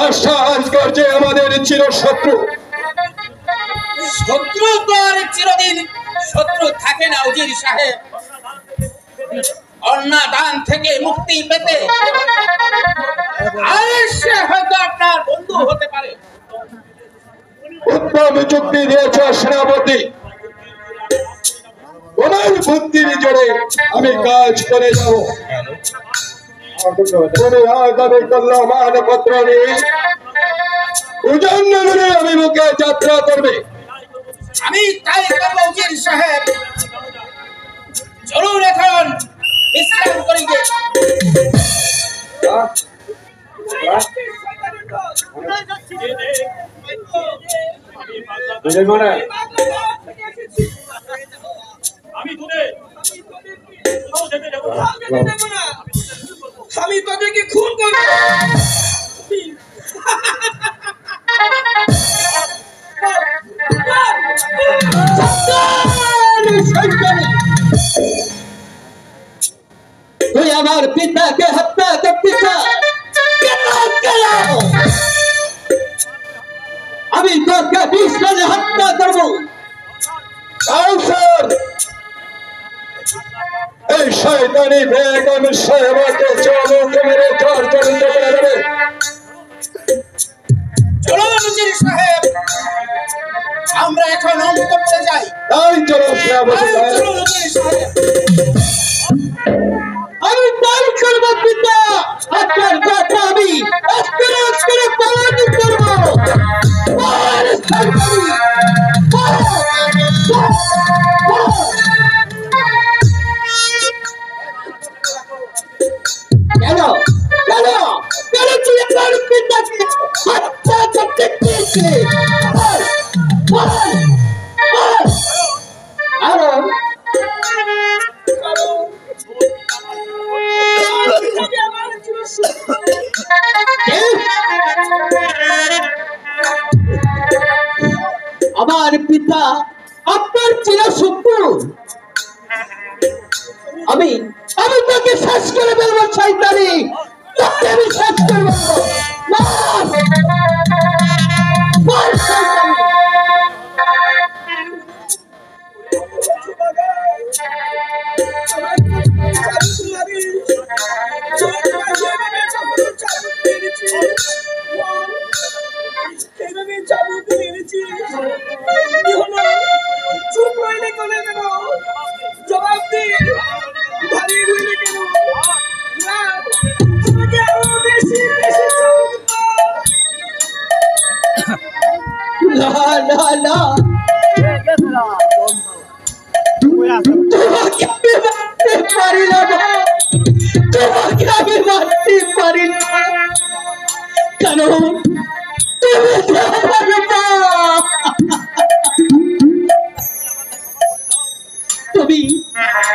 আজকাল যে আমাদের চিরশত্রু, শত্রু তো আর চিরদিন শত্রু থাকে না উজির সাহেব। অন্নদান থেকে মুক্তি পেতে আর সে হয়তো আপনার বন্ধু হতে পারে। উত্তম চুক্তি দিয়েছ সেনাপতি, তোমার বুদ্ধির জোরে আমি কাজ করে যাব। তুমি আগামী মানপত্র নিয়ে উজাননগরে অভিমুখে যাত্রা করবে। আমি তাই করবো উজির সাহেব। চলুন এখন বিশ্রাম করি গে। আমি তোদেরকে খুন করব। তুই আমার পিতাকে হত্যা করতে চাস? আমি তোকে বিশ্বাসে হত্যা করবো। এই শয়তানি বেগম সাহেবকে চাবুক মেরে জর্জরিত করে দেবে। চলুন উজির সাহেব, আমরা এখন অন্তঃপুরে যাই। তাই চলো সেনাপতি সাহেব। চলুন উজির সাহেব। আমি তাই করবো পিতা। আপনার কথা আমি আজকে পালন করবো। কেন কেন কেন তুই আমার পিতাকে হত্যা করতে চেয়েছিস? কারণ আমার পিতা আপনার চিরশত্রু। আমি তোকে শেষ করে ফেলবো শয়তানি, তোকে আমি শেষ করে ফেলবো। জবাব দে, দাঁড়িয়ে রইলে কেন? তোমাকে আরো বেশি বেশি না না না, তোমাকে আমি মারতে পারি না, তোমাকে আমি মারতে পারি না। কারণ তুমি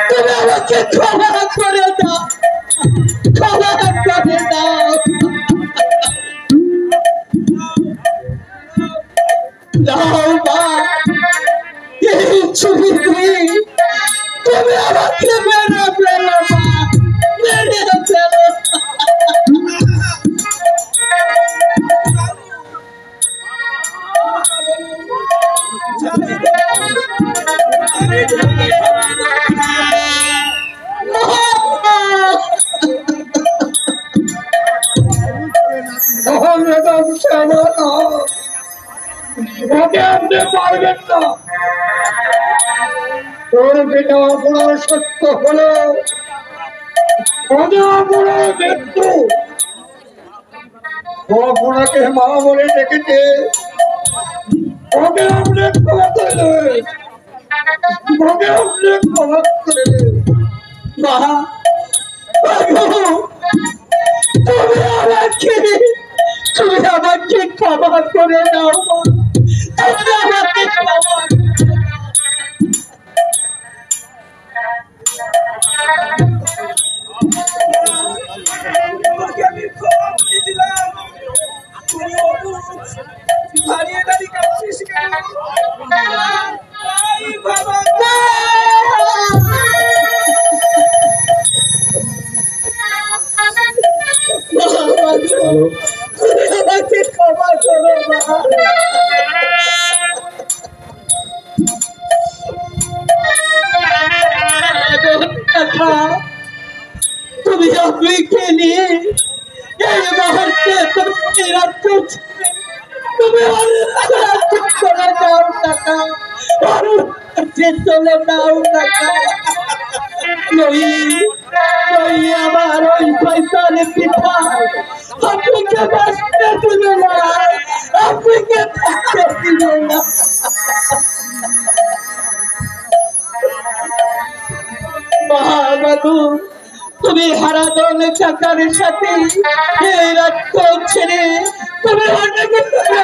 তুমি আমাকে ক্ষমা করে দাও, ক্ষমা করে দাও। দাও মা, এই ছবি তুমি আমাকে মেরে ফেলো মা, মেরে ফেলো। তোর পিতা অপরাধ সত্য হলো মৃত্যু। আপনাকে মা বলে ডেকেছে, ওকে আপনি ক্ষমা করে দেবেন, ওকে আপনি ক্ষমা করে দেবেন। মা, তুমি আমাকে ক্ষমা করে দাও, তুমি আমাকে ক্ষমা করে দাও। আমি ক্ষমা করে দিলাম। দাঁড়িয়ে দাঁড়িয়ে কাঁদছিস কেন? বাবা তুমি আমাকে ক্ষমা করো মা। কথা তুমি আমাকে নিয়ে এই মুহূর্তে তুমি রাখছো, তুমি রাজ্য করে দাও টাকা, চলে দাও টাকা। আমার ওই শয়তানের পিতা আপনাকে বাঁচতে দিবে না, আপনাকে থাকতে দিবে না। মহাবাবু তুমি হারাধন কাকার সাথে এই রাজ্য ছেড়ে তুমি অনেকে দূরে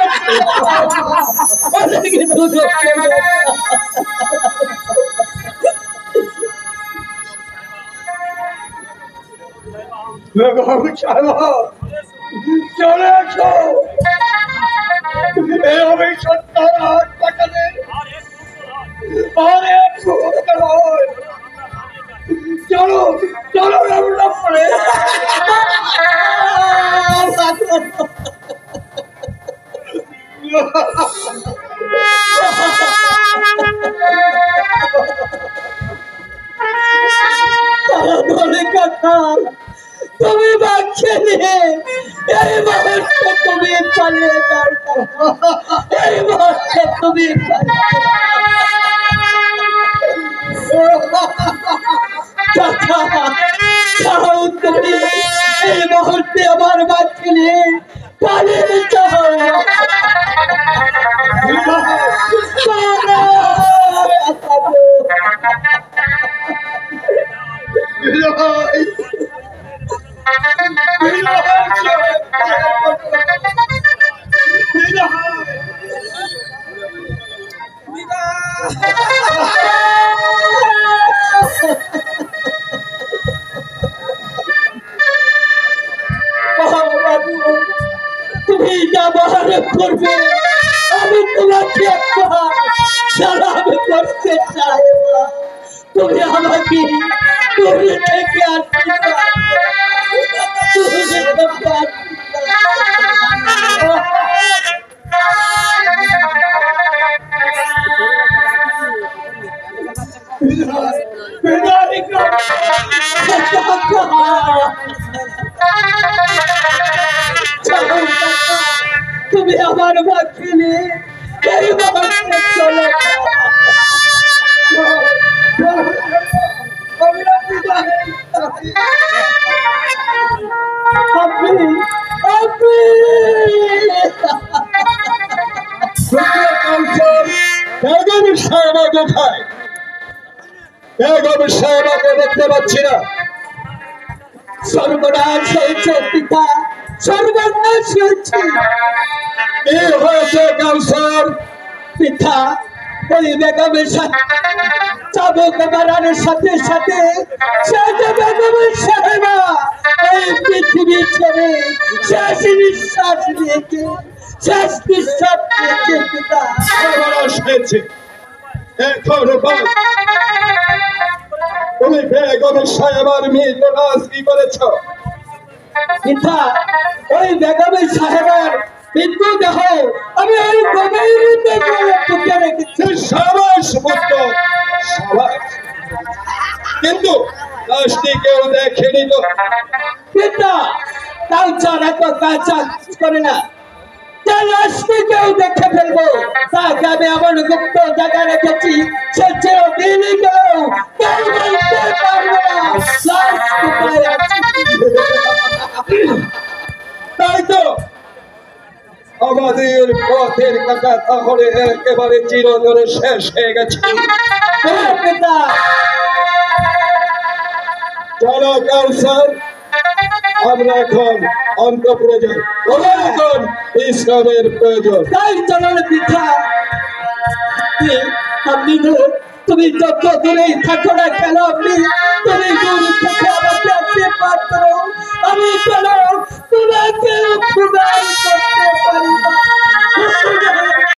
চলে আসো, এই অভিশপ্তার হাত পাঠালে অনেক উপকার হয়। চলো চলো রামনাম করে কথা তুমি বাচ্চা নিয়ে এই মুহূর্তে তুমি পালিয়ে যাও, এই মুহূর্তে তুমি তুমি এই মুহূর্তে আমার বাচ্চা নিয়ে পালিয়ে যাও। তুমি যা বহার করবে আমি তোমাকে সালাম করতে চাই। তুমি আমাকে দূরে থেকে আসতে তুমি আমার বাকিলে এই বাবাকে চলে কোথায়? দেখতে পাচ্ছি না। সর্বনাশ হয়েছে পিতা, সর্বনাশ হয়েছে। কি হয়েছে কাউসার? পিতা ওই বেগমের সাথে চাবুক মারার সাথে সাথে সে যে বেগমের সাহেবা এই পৃথিবী ছেড়ে শেষ নিঃশ্বাস নিয়েছে, শেষ নিঃশ্বাস নিয়েছে পিতা। সর্বনাশ হয়েছে। এখন বল, তুমি বেগমের সাহেবার মৃত লাশ কি করেছ? পিতা ওই বেগমের সাহেবের মৃত্যু দেহ আমি ওই গভীর পুঁতে রেখেছি। সাবাস পুত্র, সাবাস। কিন্তু লাশটি কেউ দেখেনি তো? পিতা কালচার এত কালচার করে না, যে লাশটি কেউ দেখে ফেলবো তাকে আমি এমন গুপ্ত জায়গা রেখেছি সে চিরদিনই কেউ বলতে পারবে না লাশ কোথায় আছে। তাই তো আমাদের পথের কাটা তাহলে একেবারে চিরতরে শেষ হয়ে গেছে। পিতা চলো কাউসার, আমরা এখন অন্তঃপুরে যাই। এখন বিশ্রামের প্রয়োজন। তাই চলন পিতা আপনি তুমি যত দূরেই থাকো না কেন আপনি তুমি দূর থেকে আমাকে আশীর্বাদ করো, আমি কেন তোমাকে উপকার করতে পারি না।